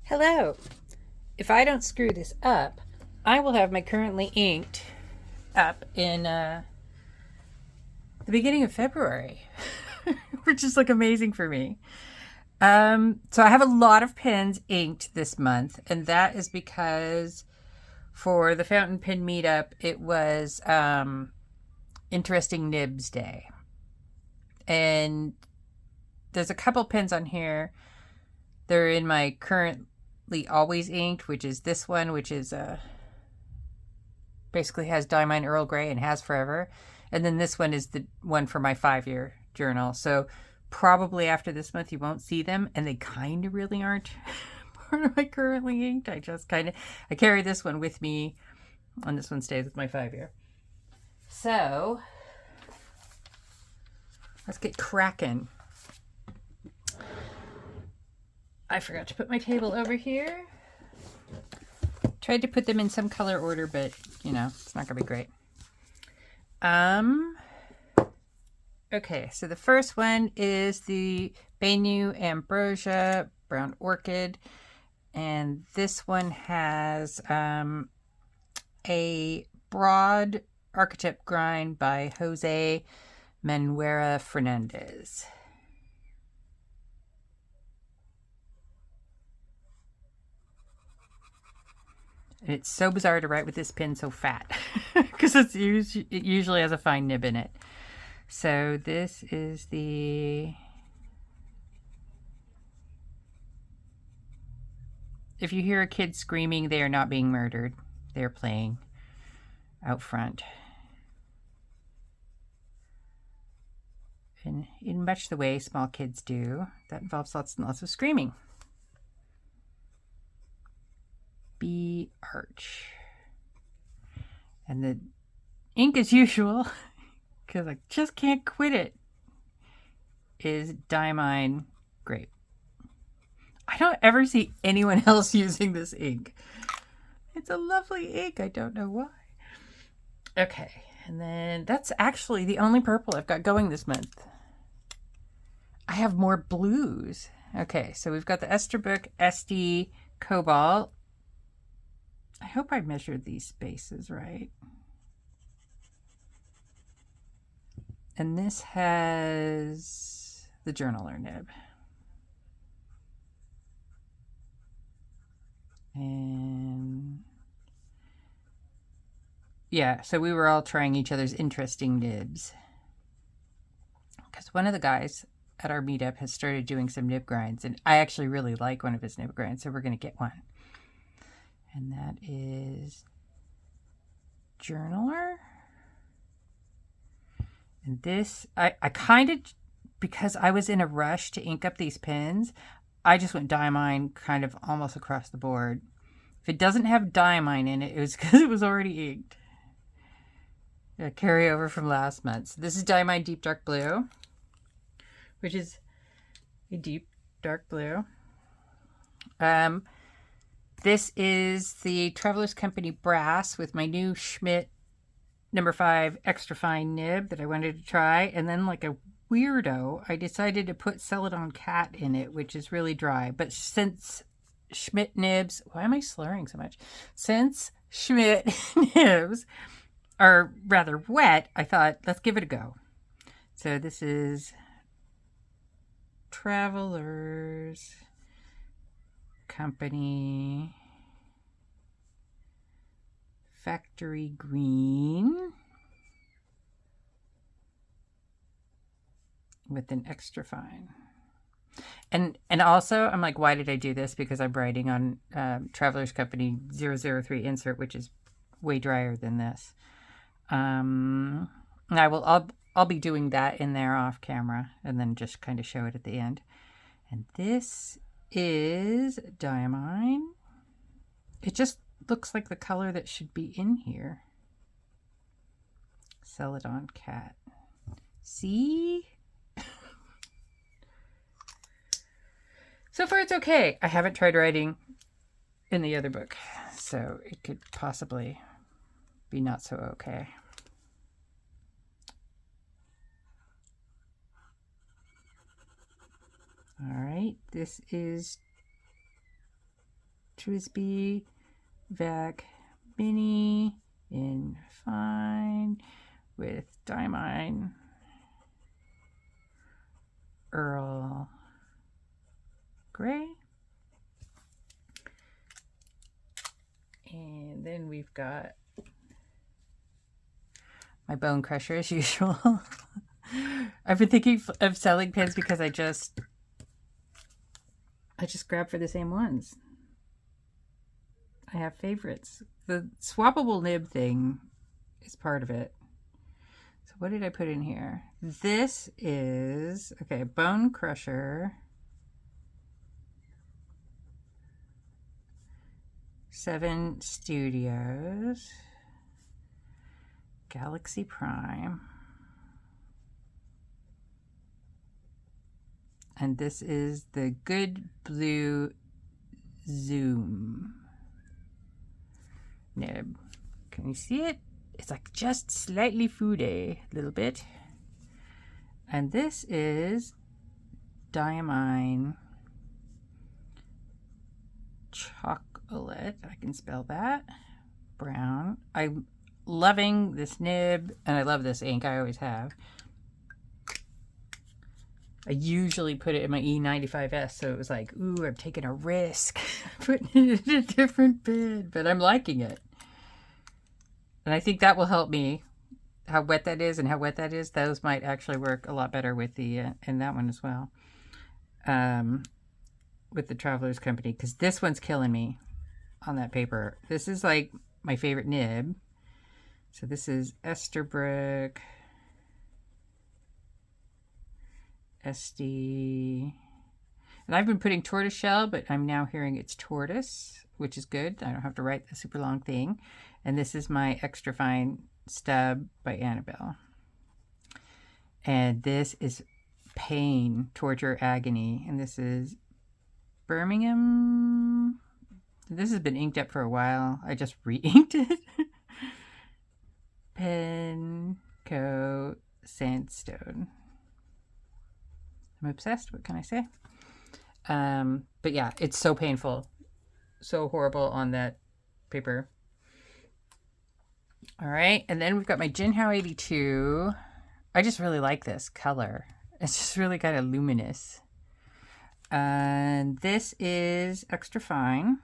Hello. If I don't screw this up, I will have my currently inked up in the beginning of February, which is like amazing for me. So I have a lot of pens inked this month, and that is because for the fountain pen meetup, it was interesting NIBS day. And there's a couple pens on here. They're in my currently always inked, which is this one, which is basically has Diamine Earl Grey and has forever. And then this one is the one for my 5-year journal. So probably after this month you won't see them, and they kind of really aren't part of my currently inked. I carry this one with me, and this one stays with my 5-year. So let's get cracking. I forgot to put my table over here. Tried to put them in some color order, but you know, it's not gonna be great. Okay, so the first one is the Bayeux Ambrosia Brown Orchid, and this one has a broad archetype grind by Jose Manuera Fernandez. And it's so bizarre to write with this pen so fat because it usually has a fine nib in it. So this is the... If you hear a kid screaming, they are not being murdered. They're playing out front. And in much the way small kids do, that involves lots and lots of screaming. B Arch. And the ink, as usual, because I just can't quit it, is Diamine Grape. I don't ever see anyone else using this ink. It's a lovely ink. I don't know why. Okay, and then that's actually the only purple I've got going this month. I have more blues. Okay, so we've got the Escher Book SD Cobalt. I hope I measured these spaces right. And this has the journaler nib. And yeah, so we were all trying each other's interesting nibs. Because one of the guys at our meetup has started doing some nib grinds, and I actually really like one of his nib grinds, so we're going to get one. And that is journaler. And this, I kind of, because I was in a rush to ink up these pens, I just went Diamine kind of almost across the board. If it doesn't have Diamine in it, it was because it was already inked. A carryover from last month. So this is Diamine Deep Dark Blue, which is a deep dark blue. This is the Traveler's Company Brass with my new Schmidt number 5 extra fine nib that I wanted to try. And then, like a weirdo, I decided to put Celadon Cat in it, which is really dry. But since Schmidt nibs, why am I slurring so much? Since Schmidt nibs are rather wet, I thought, let's give it a go. So this is Traveler's Company Factory Green with an extra fine. And also, I'm like, why did I do this? Because I'm writing on Traveler's Company 003 insert, which is way drier than this. And I'll be doing that in there off camera, and then just kind of show it at the end. And this is Diamine. It just looks like the color that should be in here. Celadon Cat. See? So far it's okay. I haven't tried writing in the other book, so it could possibly be not so okay. All right, this is Trisb Vac Mini in fine with diamine Earl Grey. And then we've got my bone crusher as usual. I've been thinking of selling pens because I just grab for the same ones. I have favorites. The swappable nib thing is part of it. So what did I put in here? This is, okay, Bone Crusher 7 Studios Galaxy Prime. And this is the Good Blue Zoom nib. Can you see it? It's like just slightly foodie, a little bit. And this is diamine chocolate. I can spell that. Brown. I'm loving this nib, and I love this ink. I always have. I usually put it in my E95S, so it was like, ooh, I'm taking a risk putting it in a different bin, but I'm liking it. And I think that will help me. How wet that is and how wet that is, those might actually work a lot better with the, in that one as well. With the Traveler's Company, because this one's killing me on that paper. This is like my favorite nib. So this is Esterbrook SD, and I've been putting tortoiseshell, but I'm now hearing it's tortoise, which is good. I don't have to write the super long thing. And this is my extra fine stub by Annabelle. And this is Pain, Torture, Agony. And this is Birmingham. This has been inked up for a while. I just re-inked it. Pencoat Sandstone. I'm obsessed. What can I say? But yeah, it's so painful. So horrible on that paper. All right. And then we've got my Jinhao 82. I just really like this color. It's just really kind of luminous. And this is extra fine.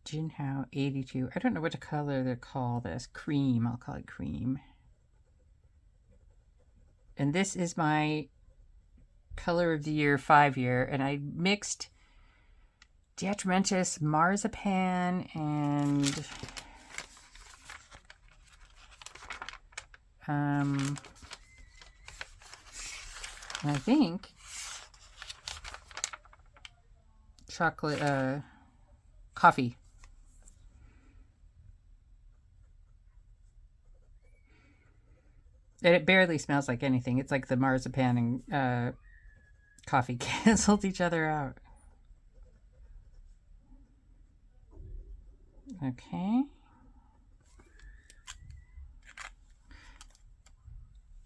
Jinhao 82. I don't know what color they call this. Cream. I'll call it cream. And this is my color of the year 5-year. And I mixed Diatramentus Marzipan and I think chocolate, coffee. And it barely smells like anything. It's like the marzipan and coffee canceled each other out. Okay.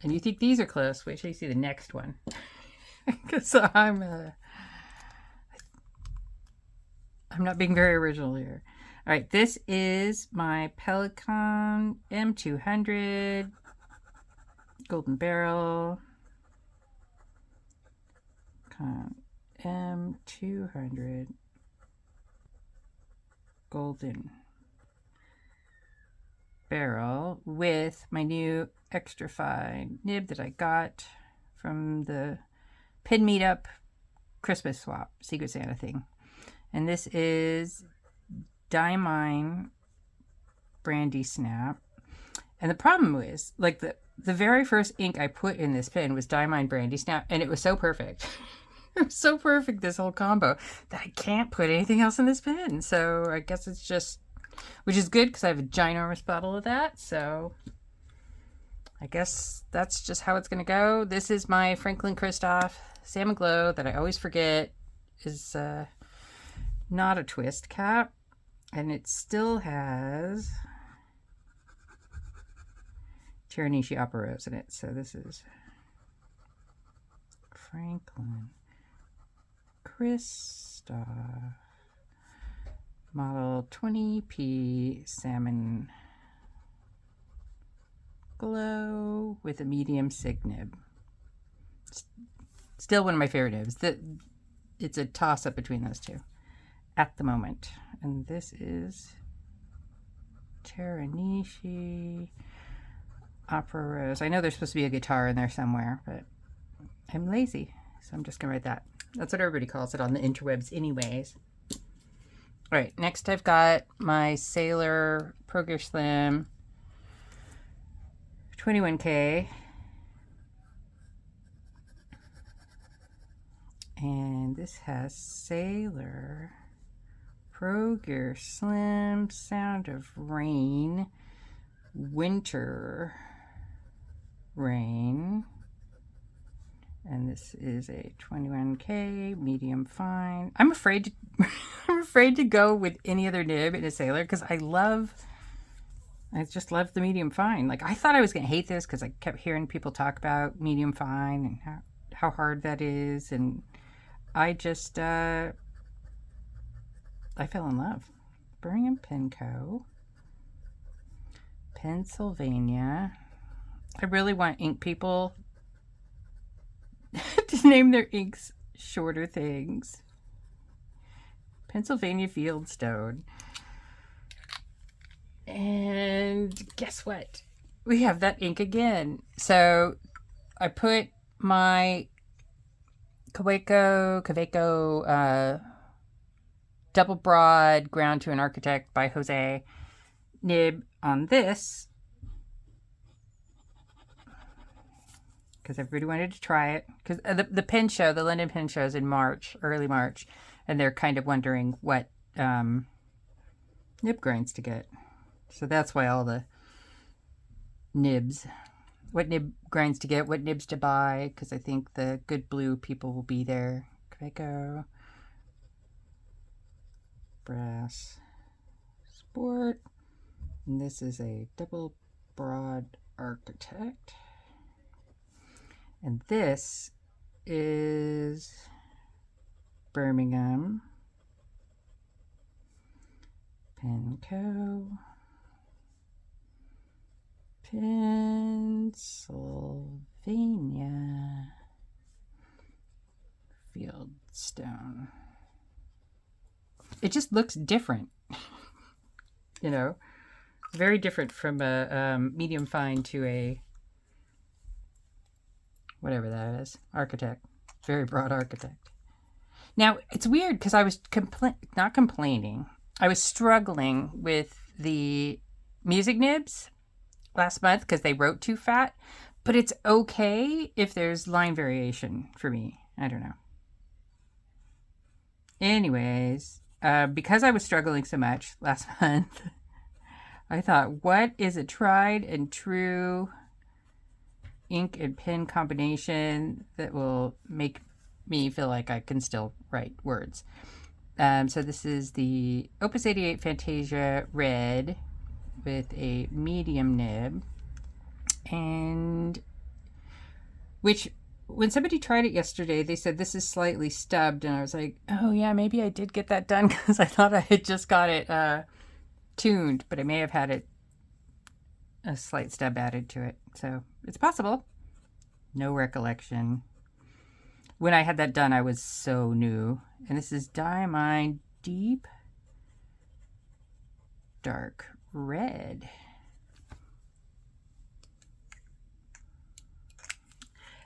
And you think these are close? Wait till you see the next one. Because I'm not being very original here. All right, this is my Pelican M200 Golden Barrel. M200 Golden Barrel with my new extra fine nib that I got from the Pin Meetup Christmas swap Secret Santa thing. And this is Diamine Brandy Snap. And the problem is, like, the very first ink I put in this pen was Diamine Brandy Snap, and it was so perfect. It was so perfect, this whole combo, that I can't put anything else in this pen. So I guess it's just, which is good because I have a ginormous bottle of that. So I guess that's just how it's going to go. This is my Franklin Christof Salmon Glow that I always forget is not a twist cap. And it still has Tiramisu Opera Rose in it. So this is Franklin, Christof, model 20P salmon glow with a medium sig nib. Still one of my favorite nibs. It's a toss-up between those two at the moment. And this is Teranishi Opera Rose. I know there's supposed to be a guitar in there somewhere, but I'm lazy, so I'm just gonna write that. That's what everybody calls it on the interwebs anyways. All right, next I've got my Sailor Pro Gear Slim 21K. And this has Sailor Pro Gear Slim Sound of Rain Winter Rain. And this is a 21K medium fine. I'm afraid to go with any other nib in a Sailor because I just love the medium fine. Like, I thought I was gonna hate this because I kept hearing people talk about medium fine and how hard that is, and I just I fell in love. Birmingham Pen Co. Pennsylvania. I really want ink people to name their inks shorter things. Pennsylvania Fieldstone. And guess what? We have that ink again. So I put my Kaweco double broad ground to an architect by Jose nib on this because everybody wanted to try it, because the pen show, the London Pen Show, is in March, early March, and they're kind of wondering what nib grinds to get. So that's why all the nibs, what nib grinds to get, what nibs to buy, because I think the good blue people will be there. Kaweco Brass Sport. And this is a double broad architect. And this is Birmingham Pen Co. Pennsylvania Fieldstone. It just looks different, you know, very different from a medium fine to a whatever that is, architect, very broad architect. Now it's weird because I was not complaining. I was struggling with the music nibs last month because they wrote too fat, but it's okay if there's line variation for me. I don't know. Anyways, because I was struggling so much last month, I thought, what is a tried and true ink and pen combination that will make me feel like I can still write words? So this is the Opus 88 Fantasia Red with a medium nib, and which when somebody tried it yesterday, they said this is slightly stubbed, and I was like, oh yeah, maybe I did get that done because I thought I had just got it tuned, but I may have had it a slight stub added to it, so it's possible. No recollection. When I had that done, I was so new. And this is Diamine Deep Dark Red.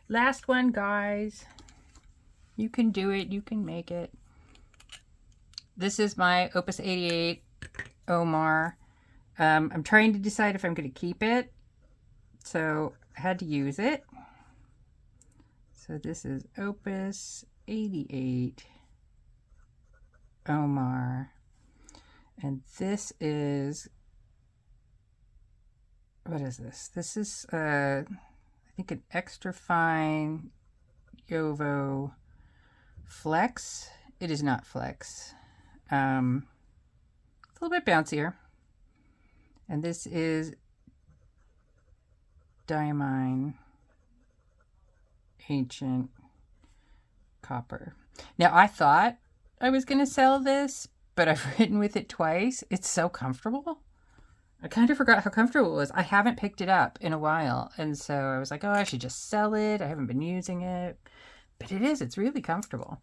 Last one, guys. You can do it. You can make it. This is my Opus 88 Omar. I'm trying to decide if I'm going to keep it, so I had to use it. So this is Opus 88 Omar, and this is, what is this? This is I think an extra fine Yovo Flex. It is not Flex. It's a little bit bouncier. And this is Diamine Ancient copper. Now, I thought I was going to sell this, but I've written with it twice. It's so comfortable. I kind of forgot how comfortable it was. I haven't picked it up in a while. And so I was like, oh, I should just sell it. I haven't been using it. But it is. It's really comfortable.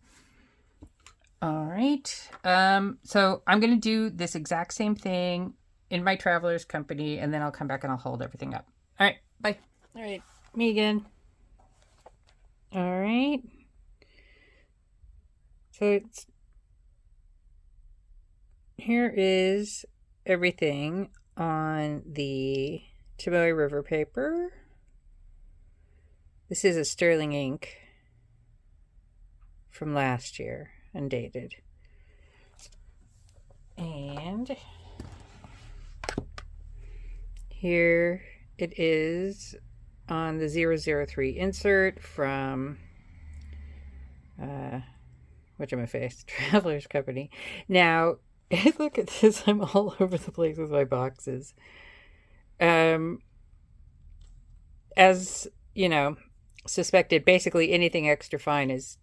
All right. So I'm going to do this exact same thing in my Traveler's Company, and then I'll come back and I'll hold everything up. All right. Bye. All right. Me again. All right. So here is everything on the Chamoy River paper. This is a sterling ink from last year, undated. And here it is on the 003 insert from whatchamacallit, Traveler's Company. Now, look at this. I'm all over the place with my boxes. As you know, suspected, basically anything extra fine is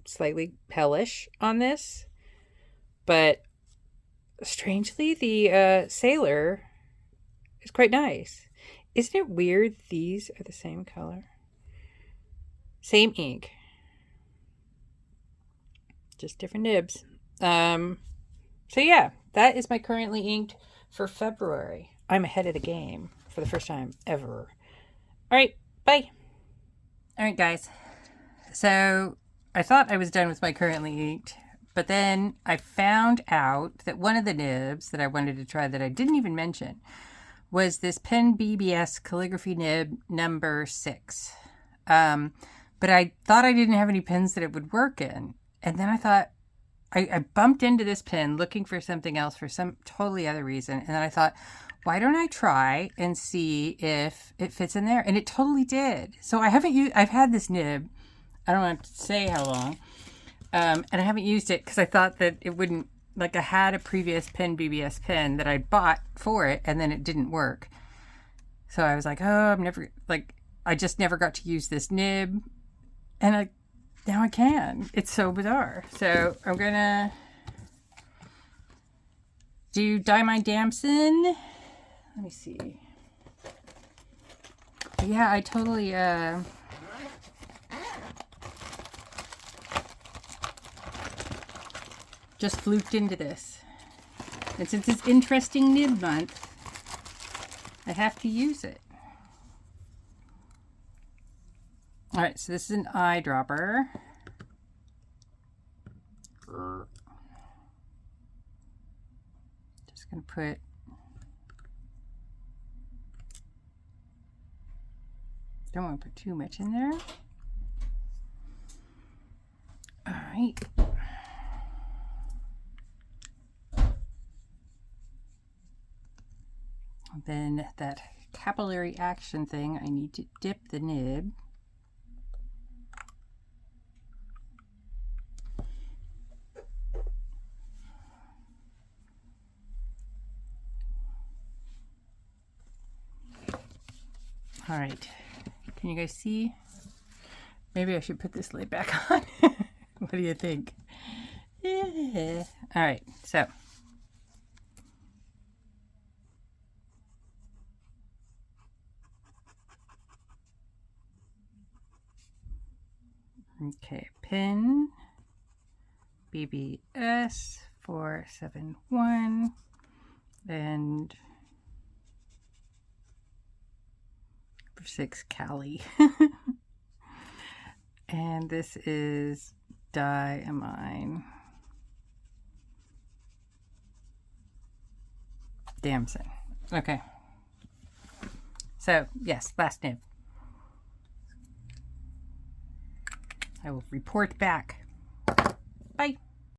slightly hellish on this. But strangely, the Sailor is quite nice. Isn't it weird these are the same color? Same ink. Just different nibs. So yeah, that is my currently inked for February. I'm ahead of the game for the first time ever. All right, bye. All right, guys. So I thought I was done with my currently inked, but then I found out that one of the nibs that I wanted to try that I didn't even mention was this pen BBS Calligraphy nib number 6. But I thought I didn't have any pens that it would work in. And then I thought, I bumped into this pen looking for something else for some totally other reason. And then I thought, why don't I try and see if it fits in there? And it totally did. So I've had this nib, I don't have to say how long. And I haven't used it because I thought that it wouldn't, like I had a previous pen BBS pen that I bought for it and then it didn't work. So I was like, oh, I just never got to use this nib. And now I can. It's so bizarre. So I'm going to do Diamond Damson. Let me see. Yeah, I totally, just fluked into this. And since it's interesting nib month, I have to use it. All right, so this is an eyedropper. Just gonna put don't want to put too much in there. All right. Then that capillary action thing, I need to dip the nib. All right, can you guys see? Maybe I should put this lid back on. What do you think? Yeah. All right, so. Okay, pin BBS 471 and 6 Cali. And this is Diamond Damson. Okay. So, yes, last nib. I will report back. Bye.